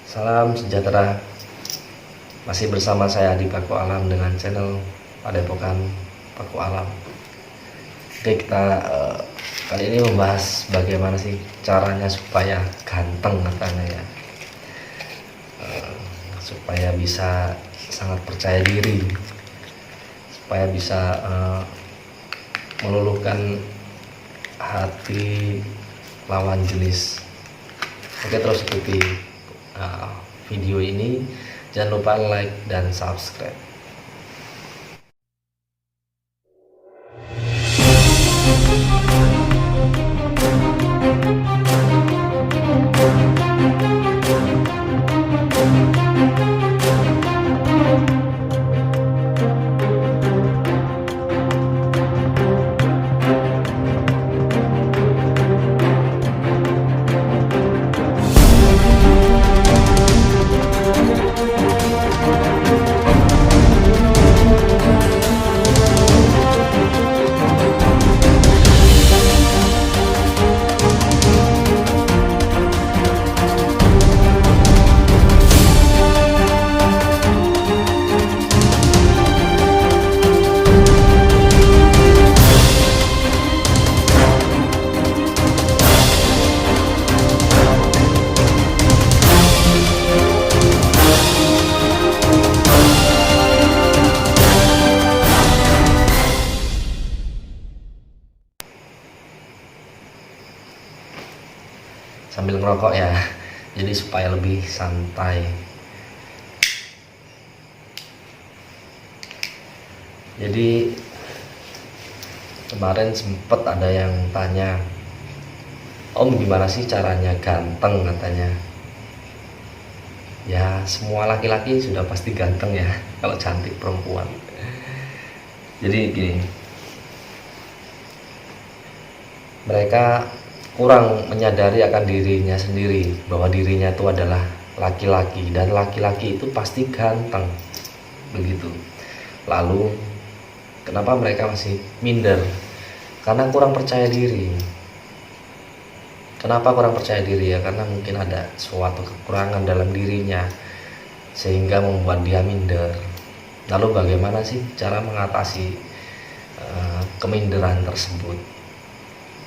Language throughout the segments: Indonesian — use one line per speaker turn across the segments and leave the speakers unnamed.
Salam sejahtera. Masih bersama saya di Paku Alam dengan channel Padepokan Paku Alam. Oke, kita kali ini membahas bagaimana sih caranya supaya ganteng katanya ya. Supaya bisa sangat percaya diri, supaya bisa meluluhkan hati lawan jenis. Oke, terus ikuti video ini, jangan lupa like dan subscribe. Sambil ngerokok ya, jadi supaya lebih santai. Jadi kemarin sempet ada yang tanya, Om gimana sih caranya ganteng katanya. Ya semua laki-laki sudah pasti ganteng ya kalau cantik perempuan. Jadi gini, mereka kurang menyadari akan dirinya sendiri, bahwa dirinya itu adalah laki-laki dan laki-laki itu pasti ganteng begitu. Lalu kenapa mereka masih minder? Karena kurang percaya diri. Kenapa kurang percaya diri ya? Karena mungkin ada suatu kekurangan dalam dirinya sehingga membuat dia minder. Lalu bagaimana sih cara mengatasi keminderan tersebut?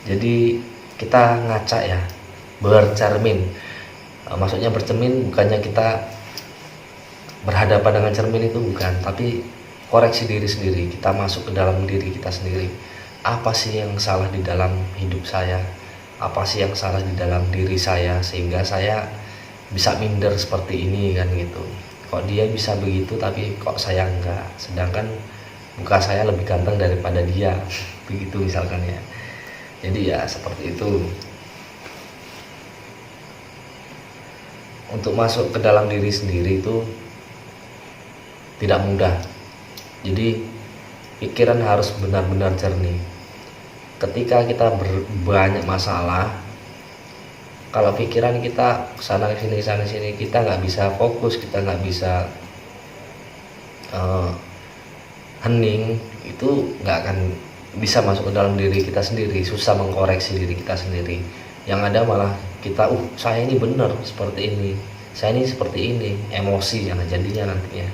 Jadi kita ngaca ya, bercermin. Maksudnya bercermin bukannya kita berhadapan dengan cermin, itu bukan, tapi koreksi diri sendiri. Kita masuk ke dalam diri kita sendiri. Apa sih yang salah di dalam hidup saya? Apa sih yang salah di dalam diri saya sehingga saya bisa minder seperti ini kan gitu. Kok dia bisa begitu tapi kok saya enggak, sedangkan muka saya lebih ganteng daripada dia begitu misalkan ya. Jadi ya seperti itu. Untuk masuk ke dalam diri sendiri itu tidak mudah. Jadi pikiran harus benar-benar jernih. Ketika kita banyak masalah, kalau pikiran kita sana sini kita nggak bisa fokus, kita nggak bisa hening, itu nggak akan bisa masuk ke dalam diri kita sendiri, susah mengkoreksi diri kita sendiri. Yang ada malah kita, saya ini benar seperti ini, saya ini seperti ini, emosi yang jadinya nantinya.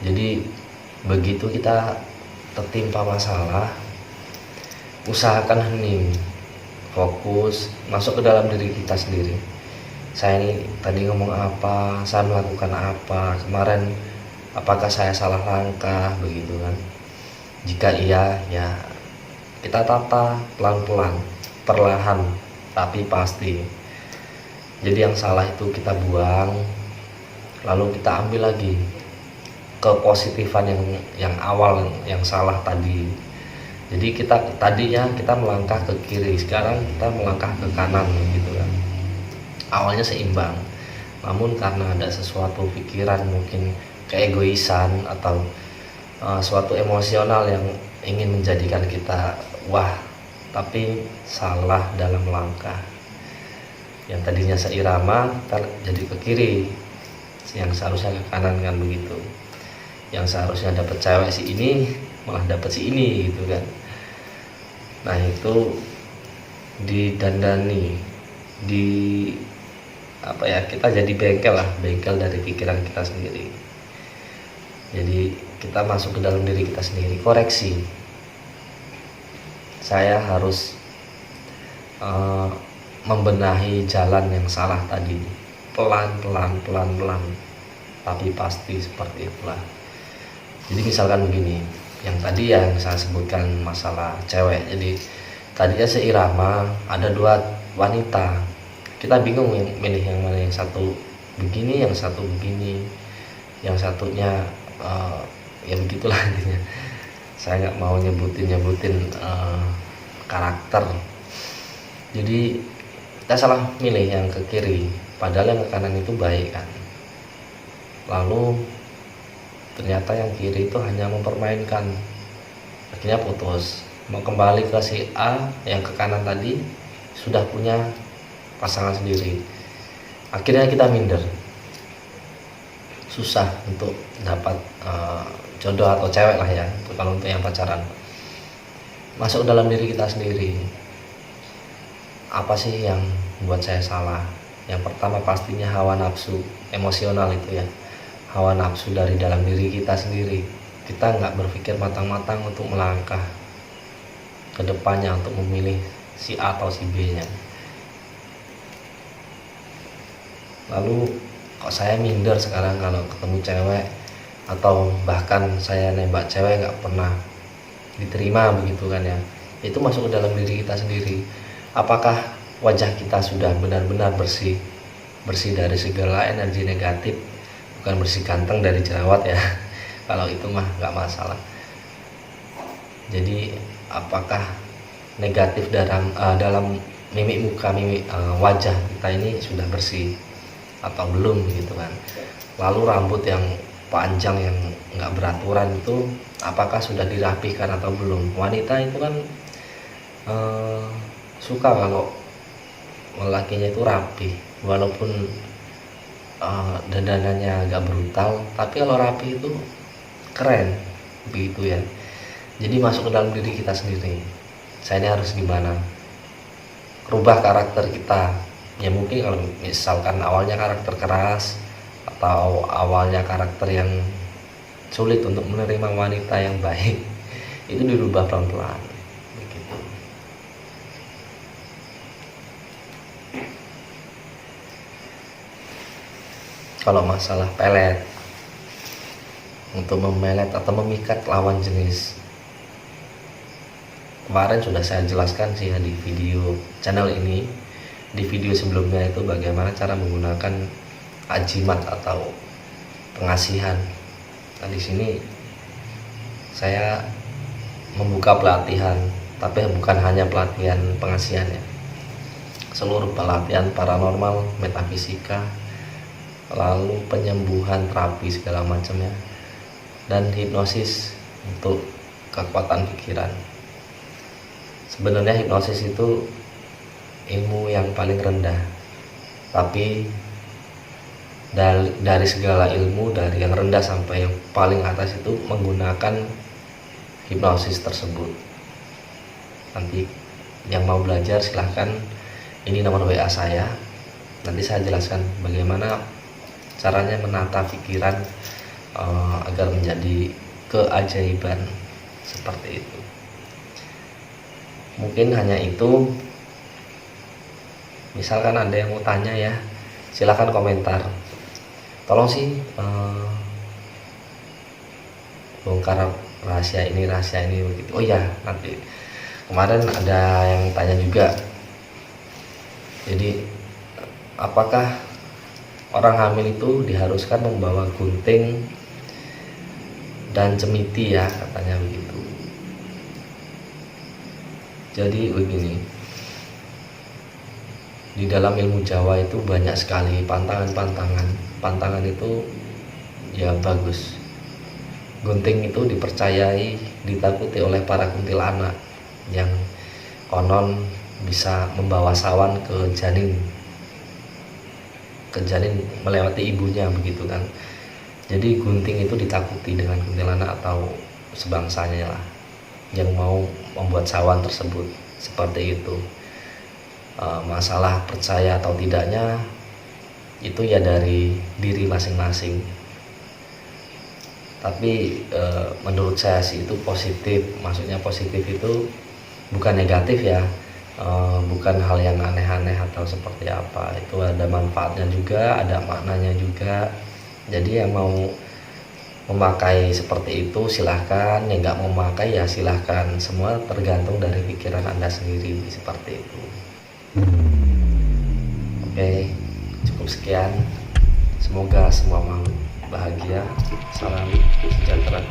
Jadi begitu kita tertimpa masalah, usahakan hening, fokus, masuk ke dalam diri kita sendiri. Saya ini tadi ngomong apa, saya melakukan apa, kemarin apakah saya salah langkah begitu kan. Jika iya, ya kita tata pelan-pelan, perlahan, tapi pasti. Jadi yang salah itu kita buang, lalu kita ambil lagi kepositifan yang awal, yang salah tadi. Jadi tadinya kita melangkah ke kiri, sekarang kita melangkah ke kanan gitu kan. Awalnya seimbang, namun karena ada sesuatu pikiran, mungkin keegoisan atau suatu emosional yang ingin menjadikan kita tapi salah dalam langkah. Yang tadinya seirama jadi ke kiri, yang seharusnya ke kanan kan begitu. Yang seharusnya dapat cewek si ini malah dapat si ini gitu kan. Nah itu didandani, apa ya, kita jadi bengkel lah, bengkel dari pikiran kita sendiri. Jadi kita masuk ke dalam diri kita sendiri, koreksi. Saya harus membenahi jalan yang salah tadi, pelan-pelan, tapi pasti seperti itulah. Jadi misalkan begini, yang tadi yang saya sebutkan masalah cewek. Jadi tadinya seirama, ada dua wanita, kita bingung milih yang mana, yang satu begini, yang satu begini, yang satunya ya begitulah intinya. Saya nggak mau nyebutin karakter. Jadi kita salah milih yang ke kiri, padahal yang ke kanan itu baik kan. Lalu ternyata yang kiri itu hanya mempermainkan, akhirnya putus. Mau kembali ke si A yang ke kanan tadi sudah punya pasangan sendiri, akhirnya kita minder, susah untuk dapat jodoh atau cewek lah ya, kalau untuk yang pacaran. Masuk dalam diri kita sendiri, apa sih yang buat saya salah? Yang pertama pastinya hawa nafsu emosional itu ya, hawa nafsu dari dalam diri kita sendiri. Kita nggak berpikir matang-matang untuk melangkah ke depannya, untuk memilih si A atau si B nya. Lalu kok saya minder sekarang kalau ketemu cewek, atau bahkan saya nembak cewek nggak pernah diterima begitu kan ya. Itu masuk ke dalam diri kita sendiri. Apakah wajah kita sudah benar-benar bersih dari segala energi negatif, bukan bersih ganteng dari jerawat ya. Kalau itu mah nggak masalah. Jadi apakah negatif dalam mimik muka, mimik wajah kita ini sudah bersih atau belum gitu kan. Lalu rambut yang panjang yang nggak beraturan itu apakah sudah dirapihkan atau belum? Wanita itu kan suka kalau lelakinya itu rapi, walaupun dandanannya agak brutal, tapi kalau rapi itu keren begitu ya. Jadi masuk ke dalam diri kita sendiri, saya ini harus gimana, rubah karakter kita. Ya mungkin kalau misalkan awalnya karakter keras, atau awalnya karakter yang sulit untuk menerima wanita yang baik, itu dirubah pelan-pelan begitu. Kalau masalah pelet, untuk memelet atau memikat lawan jenis, kemarin sudah saya jelaskan sih ya di video channel ini. Di video sebelumnya itu bagaimana cara menggunakan ajimat atau pengasihan. Nah di sini saya membuka pelatihan, tapi bukan hanya pelatihan pengasihannya, seluruh pelatihan paranormal, metafisika, lalu penyembuhan, terapi segala macamnya, dan hipnosis untuk kekuatan pikiran. Sebenarnya hipnosis itu ilmu yang paling rendah, tapi dari segala ilmu, dari yang rendah sampai yang paling atas itu menggunakan hipnosis tersebut. Nanti yang mau belajar silahkan, ini nomor WA saya, nanti saya jelaskan bagaimana caranya menata pikiran agar menjadi keajaiban seperti itu. Mungkin hanya itu. Misalkan ada yang mau tanya ya, silahkan komentar. Tolong sih bongkar rahasia ini begitu. Oh ya, nanti kemarin ada yang tanya juga. Jadi apakah orang hamil itu diharuskan membawa gunting dan cemiti ya, katanya begitu. Jadi begini, di dalam ilmu Jawa itu banyak sekali pantangan itu ya bagus. Gunting itu dipercayai, ditakuti oleh para kuntilanak yang konon bisa membawa sawan ke janin melewati ibunya begitu kan. Jadi gunting itu ditakuti dengan kuntilanak atau sebangsanya lah, yang mau membuat sawan tersebut seperti itu. Masalah percaya atau tidaknya itu ya dari diri masing-masing. Tapi menurut saya sih itu positif, maksudnya positif itu bukan negatif ya, bukan hal yang aneh-aneh atau seperti apa, itu ada manfaatnya juga, ada maknanya juga. Jadi yang mau memakai seperti itu silahkan, yang nggak mau memakai ya silahkan, semua tergantung dari pikiran Anda sendiri seperti itu. Oke, cukup sekian, semoga semua mau bahagia, salam sejahtera.